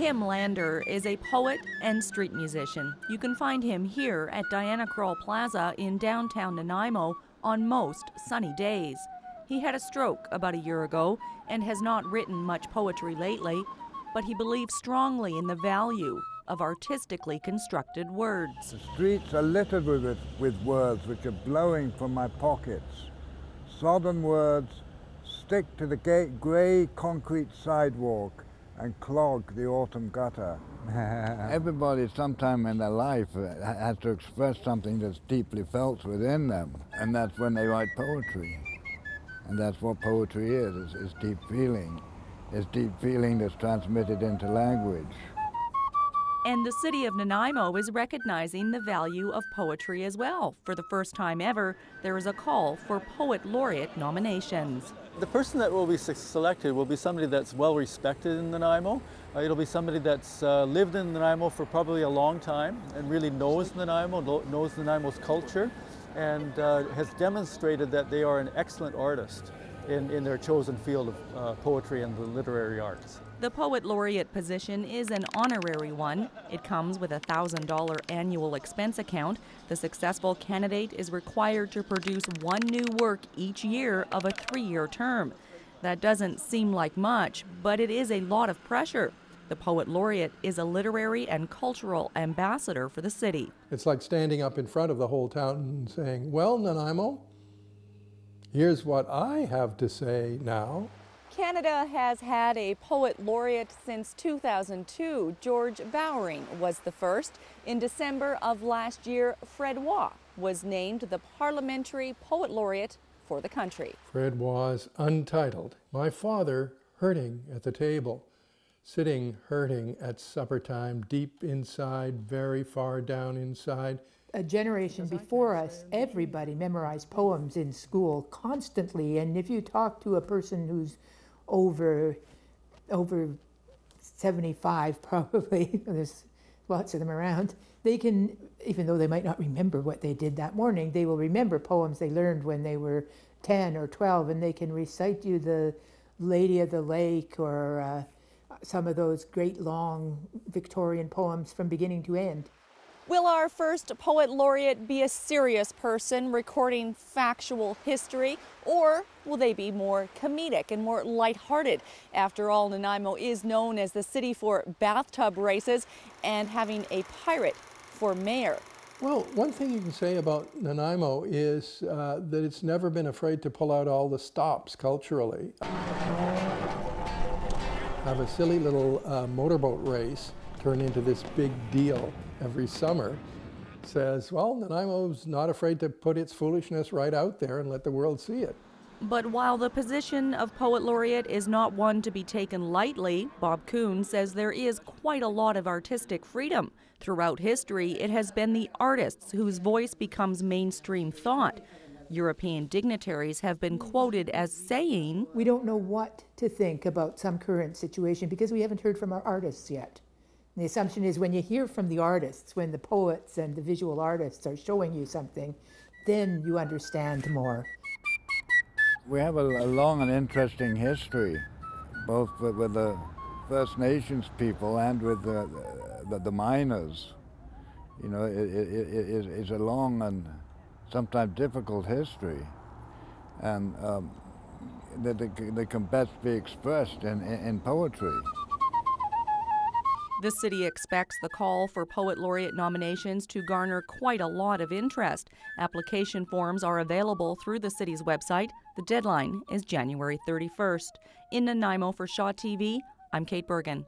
Tim Lander is a poet and street musician. You can find him here at Diana Krall Plaza in downtown Nanaimo on most sunny days. He had a stroke about a year ago and has not written much poetry lately, but he believes strongly in the value of artistically constructed words. The streets are littered with words which are blowing from my pockets. Sodden words stick to the grey concrete sidewalk and clog the autumn gutter. Everybody sometime in their life has to express something that's deeply felt within them, and that's when they write poetry. And that's what poetry is deep feeling. It's deep feeling that's transmitted into language. And the City of Nanaimo is recognizing the value of poetry as well. For the first time ever, there is a call for Poet Laureate nominations. The person that will be selected will be somebody that's well respected in Nanaimo. It'll be somebody that's lived in Nanaimo for probably a long time and really knows Nanaimo, knows Nanaimo's culture, and has demonstrated that they are an excellent artist in their chosen field of poetry and the literary arts. The Poet Laureate position is an honorary one. It comes with a $1,000 annual expense account. The successful candidate is required to produce one new work each year of a 3-year term. That doesn't seem like much, but it is a lot of pressure. The Poet Laureate is a literary and cultural ambassador for the city. It's like standing up in front of the whole town and saying, well, Nanaimo, here's what I have to say now. Canada has had a Poet Laureate since 2002. George Bowring was the first. In December of last year, Fred Waugh was named the Parliamentary Poet Laureate for the country. Fred Waugh's Untitled. My father hurting at the table, sitting hurting at supper time, deep inside, very far down inside. A generation before us, everybody memorized poems in school constantly, and if you talk to a person who's over 75 probably, there's lots of them around, they can, even though they might not remember what they did that morning, they will remember poems they learned when they were 10 or 12, and they can recite you the Lady of the Lake or some of those great long Victorian poems from beginning to end. Will our first Poet Laureate be a serious person recording factual history, or will they be more comedic and more lighthearted? After all, Nanaimo is known as the city for bathtub races and having a pirate for mayor. Well, one thing you can say about Nanaimo is that it's never been afraid to pull out all the stops culturally. Have a silly little motorboat race turn into this big deal every summer says, well, Nanaimo's not afraid to put its foolishness right out there and let the world see it. But while the position of Poet Laureate is not one to be taken lightly, Bob KUHN says there is quite a lot of artistic freedom. Throughout history, it has been the artists whose voice becomes mainstream thought. European dignitaries have been quoted as saying, we don't know what to think about some current situation because we haven't heard from our artists yet. And the assumption is when you hear from the artists, when the poets and the visual artists are showing you something, then you understand more. We have a long and interesting history, both with the First Nations people and with the miners. You know, it's a long and sometimes difficult history, and they can best be expressed in poetry. The city expects the call for Poet Laureate nominations to garner quite a lot of interest. Application forms are available through the city's website. The deadline is January 31st. In Nanaimo for Shaw TV, I'm Kate Burgan.